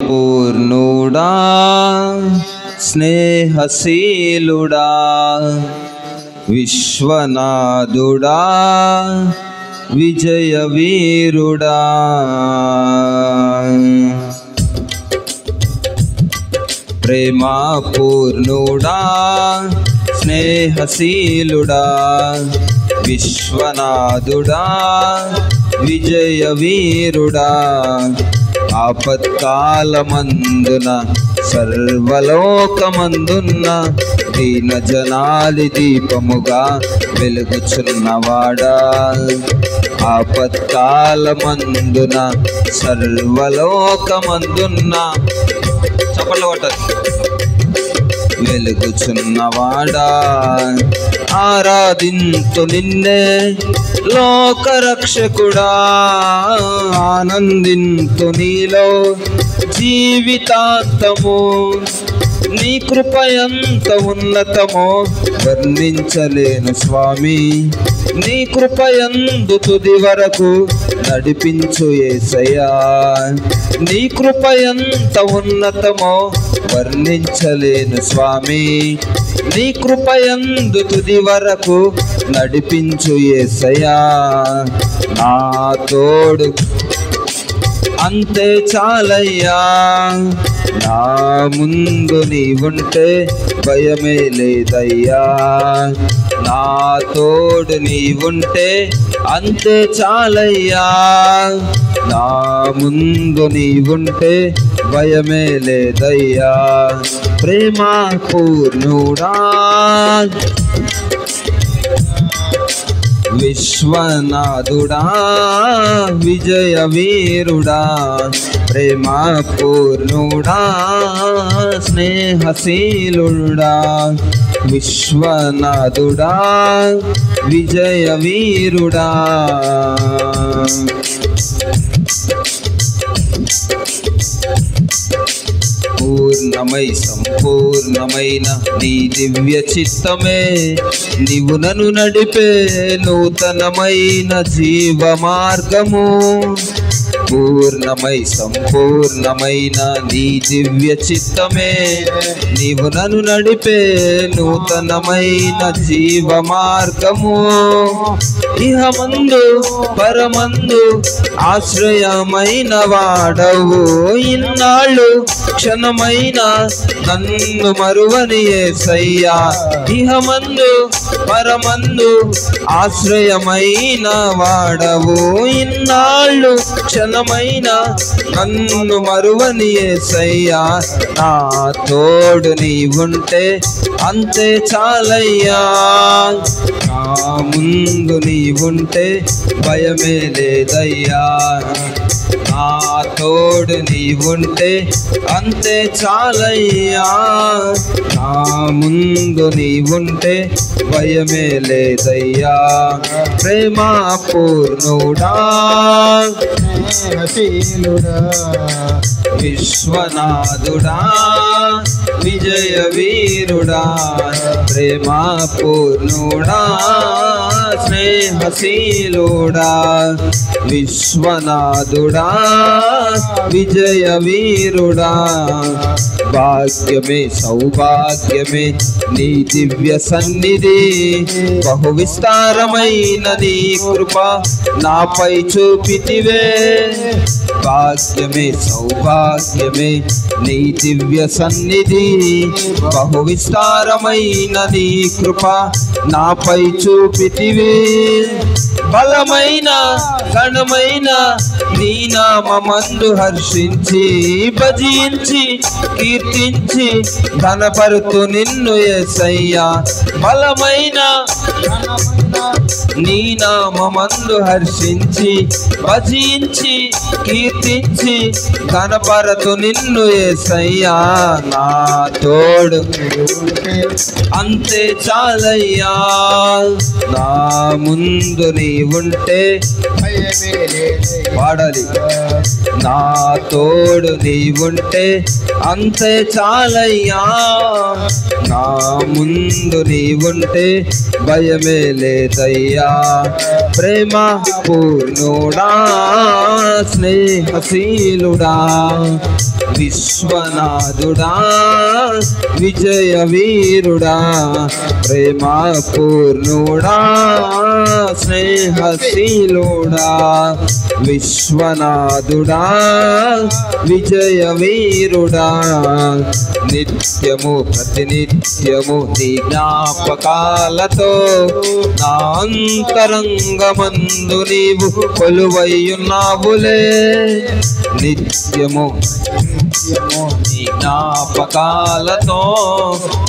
పూర్ణుడా స్నేహశీలుడా విశ్వనాథుడా విజయ వీరుడా ప్రేమ పూర్ణుడా స్నేహశీలుడా విశ్వనాథుడా విజయ వీరుడా ఆపత్కాలమందున సర్వలోకమందున్న దీన జనాలి దీపముగా వెలుగుచున్నవాడా ఆపత్కాలమందున సర్వలోకమందున్న చప్పట్లు కొట్టండి వెలుగుచున్నవాడా ఆరాధింతు నిన్నే లోకరక్షకుడా ఆనందింతు నీలో జీవితాంతము నీ కృప ఎంత ఉన్నతమో వర్ణించలేను స్వామి నీ కృప యందు తుది వరకు నడిపించు యేసయ్యా నీ కృప ఎంత ఉన్నతమో వర్ణించలేను స్వామి నీ కృప యందు తుది వరకు నడిపించు యేసయ్యా నా తోడు అంతే చాలయ్యా నా ముందు నీవుంటే భయమే లేదయ్యా నా తోడు నీవుంటే అంతే చాలయ్యా నా ముందు నీవుంటే భయమే లేదయ్యా ప్రేమ పూర్ణుడా విశ్వనాథుడా విజయ వీరుడా ప్రేమ పూర్ణుడా స్నేహశీలుడా విశ్వనాథుడా విజయ వీరుడా పూర్ణమై సంపూర్ణమైన నీ దివ్య చిత్తమే నీవు నన్ను నడిపే నూతనమైన జీవ మార్గము పూర్ణమై సంపూర్ణమైన నీ దివ్య చిత్తమే నీవు నన్ను నడిపే నూతనమైన జీవ మార్గము ఇహమందు పరమందు ఆశ్రయమైన వాడవు ఇన్నాళ్ళు క్షణమైన నన్ను మరువని యేసయ్యా ఇహమందు పరమందు ఆశ్రయమైన వాడవు ఇన్నాళ్ళు క్షణమైన నన్ను మరువని యేసయ్యా నా తోడు నీవుంటే అంతే చాలయ్యా నా ముందు నీవుంటే భయమే లేదయ్యా నా తోడు నీవుంటే అంతే చాలయ్యా నా ముందు నీవుంటే భయమే లేదయ్యా ప్రేమ పూర్ణుడా స్నేహశీలుడా విశ్వనాథుడా విజయ వీరుడా ప్రేమ పూర్ణుడా స్నేహశీలుడా విశ్వనాథుడా విజయ వీరుడా భాగ్యమే సౌభాగ్యమే నీ దివ్య సన్నిధి బహు విస్తారమైన నీ కృప నాపై చూపితివే భాగ్యమే సౌభాగ్యమే నీ దివ్య సన్నిధి బహు విస్తారమైన నీ కృప నాపై చూపితివే బలమైన ఘనమైన నీ నామమందు హర్షించి భజించి కీర్తించి ఘనపరుతు నిన్ను యేసయ్యా బలమైన నీ నామమందు హర్షించి భజించి కీర్తించి ఘనపరుతు నిన్ను యేసయ్యా నా తోడు అంతే చాలయ్యా నా ముందు నీవుంటే పాడాలి నా తోడు నీవుంటే అంతే చాలయ్యా నా ముందు నీవుంటే భయమే లేదయ్యా ప్రేమ పూర్ణుడా స్నేహశీలుడా విశ్వనాథుడా విజయ వీరుడా ప్రేమ పూర్ణుడా స్నేహశీలుడా విశ్వనాథుడా విజయ వీరుడా నిత్యము ప్రతినిత్యము నీ జ్ఞాపకాలతో నా అంతరంగమందు నీవు కొలువైయున్నావులే నిత్యము నీ జ్ఞాపకాలతో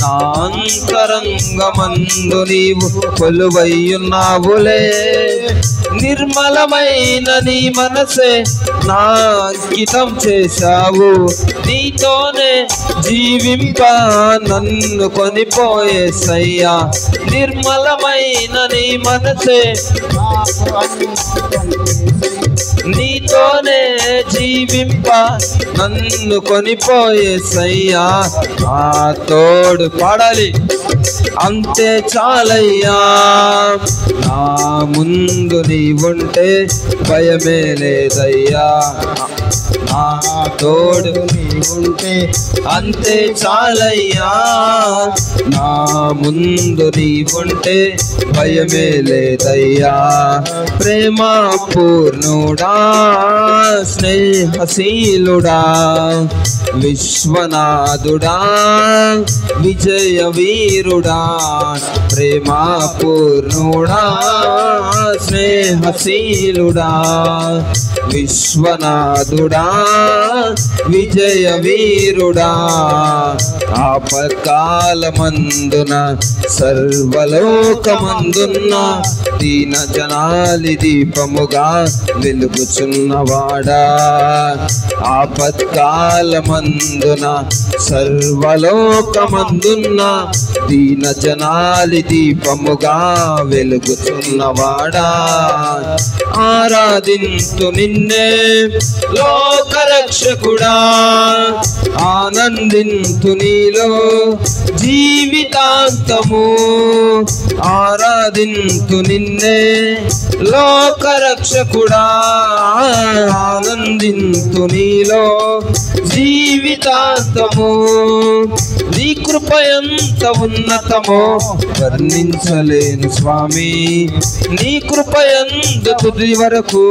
నా అంతరంగమందు నీవు కొలువైయున్నావులే నిర్మలమైన నీ మనసే నా అంకితం చేశావు నీతోనే జీవింప నన్ను కొనిపోయేసయ్యా నిర్మలమైన నీ మనసే నీతోనే జీవింప నన్ను కొనిపోయేసయ్యా ఆ తోడు పాడాలి అంతే చాలయ్యా నా ముందు నీవుంటే భయమే లేదయ్యా నా తోడు నీవుంటే అంతే చాలయ్యా నా ముందు నీవుంటే భయమే లేదయ్యా ప్రేమ పూర్ణుడా స్నేహశీలుడా విశ్వనాథుడా విజయ వీరుడా ప్రేమ పూర్ణుడా స్నేహశీలుడా విశ్వనాథుడా విజయ వీరుడా ఆపత్కాలమందున సర్వలోకమందున్న దీన జనాలి దీపముగా వెలుగుచున్నవాడా ఆపత్కాలమందున సర్వలోకమందున్న దీన జనాలి దీపముగా వెలుగుచున్నవాడా ఆరాధింతు నిన్నే లోకరక్షకుడా ఆనందింతు నీలో జీవితాంతము ఆరాధింతు నిన్నే లోకరక్షకుడా ఆనందింతు నీలో జీవితాంతము నీ కృప ఎంత ఉన్నతమో వర్ణించలేను స్వామి నీ కృప ఎంత తుది వరకు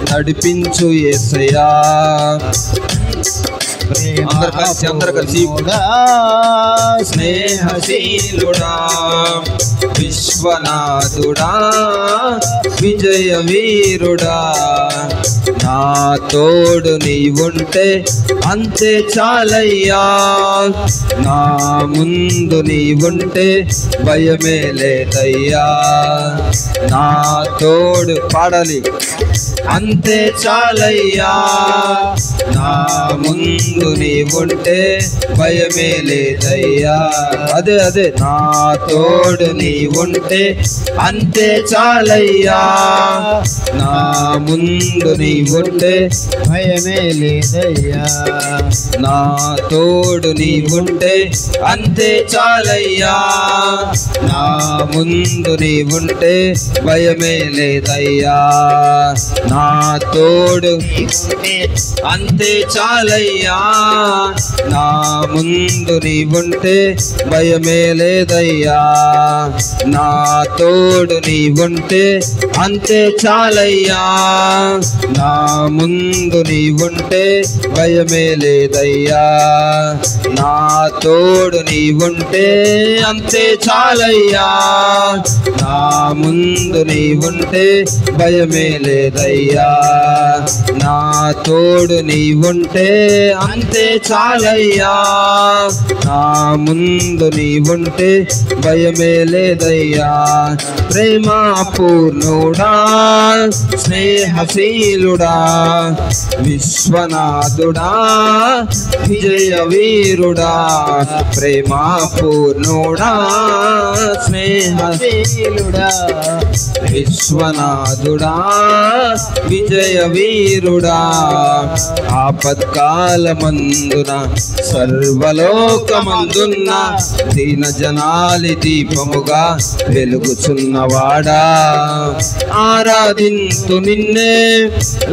నడిపించు యేసయ్యా అందరు కలిసి స్నేహశీలుడా విశ్వనాథుడా విజయ వీరుడా నా తోడు నీవుంటే అంతే చాలయ్యా నా ముందు నీవుంటే భయమే లేదయ్యా నా తోడు పాడాలి అంతే చాలయ్యా నా ముందు నీవుంటే భయమే లేదయ్యా అదే నా తోడు నీవుంటే అంతే చాలయ్యా నా ముందు నీవుంటే భయమే లేదయ్యా నా తోడు నీవుంటే అంతే చాలయ్యా నా ముందు నీవుంటే భయమే లేదయ్యా నా తోడు అంతే చాలయ్యా నా ముందు నీవుంటే భయమే లేదయ్యా నా తోడు నీవుంటే అంతే చాలయ్యా నా ముందు నీవుంటే భయమే లేదయ్యా నా తోడు నీవుంటే అంతే చాలయ్యా నా ముందు నీవుంటే భయమే లేదయ్యా నా తోడు నీవుంటే అంతే చాలయ్యా నా ముందు నీవుంటే భయమే లేదయ్యా ప్రేమ పూర్ణుడా స్నేహశీలుడా విశ్వనాథుడా విజయ వీరుడా ప్రేమ పూర్ణుడా స్నేహశీలుడా విశ్వనాథుడా విజయ వీరుడా ఆపత్కాలమందున సర్వలోకమందున్న దీన జనాలి దీపముగా వెలుగుచున్నవాడా ఆరాధింతు నిన్నే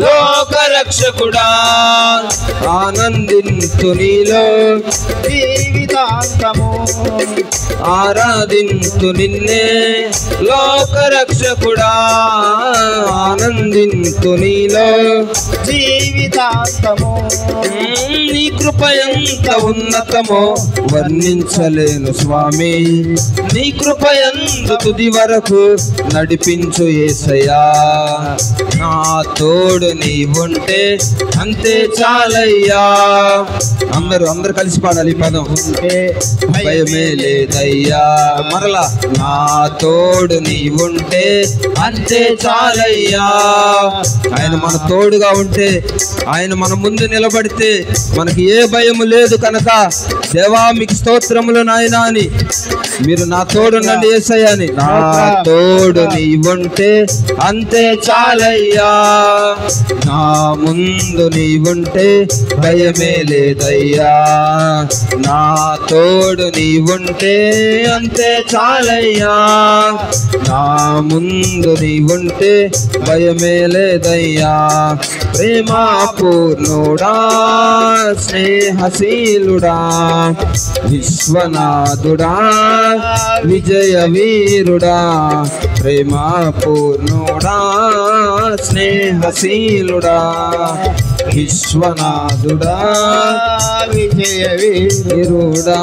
లోక రక్షకుడా ఆనందింతు నీలో జీవితాంతము ఆరాధింతు నిన్నే లోక రక్షకుడా ఆనందింతు నీలో జీవితాంతము నీ కృప ఎంత ఉన్నతమో వర్ణించలేను స్వామి నీ కృప ఎంత తుది వరకు నడిపించు యేసయ్యా నా తోడు నీవుంటే అంతే చాలయ్యా అందరూ కలిసి పాడాలి ఈ పదం భయమే లేదయ్యా మరలా నా తోడు నీవుంటే అంతే చాలయ్యా ఆయన మన తోడుగా ఉంటే ఆయన మన ముందు నిలబడితే మనకి ఏ భయము లేదు కనుక దేవా మీకు స్తోత్రములు నాయనా అని మీరు నా తోడునండి యేసయ్యా అని నా తోడు నీవుంటే అంతే చాలయ్యా నా ముందు నీవుంటే భయమే లేదయ్యా నా తోడు నీవుంటే అంతే చాలయ్యా నా ముందు నీవుంటే భయమే లేదయ్యా ప్రేమ పూర్ణుడా స్నేహశీలుడా విశ్వనాథుడా విజయ వీరుడా ప్రేమ పూర్ణుడా స్నేహశీలుడా విశ్వనాథుడా విజయ వీరుడా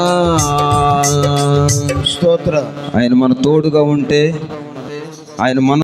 స్తోత్రం ఆయన మన తోడుగా ఉంటే ఆయన మన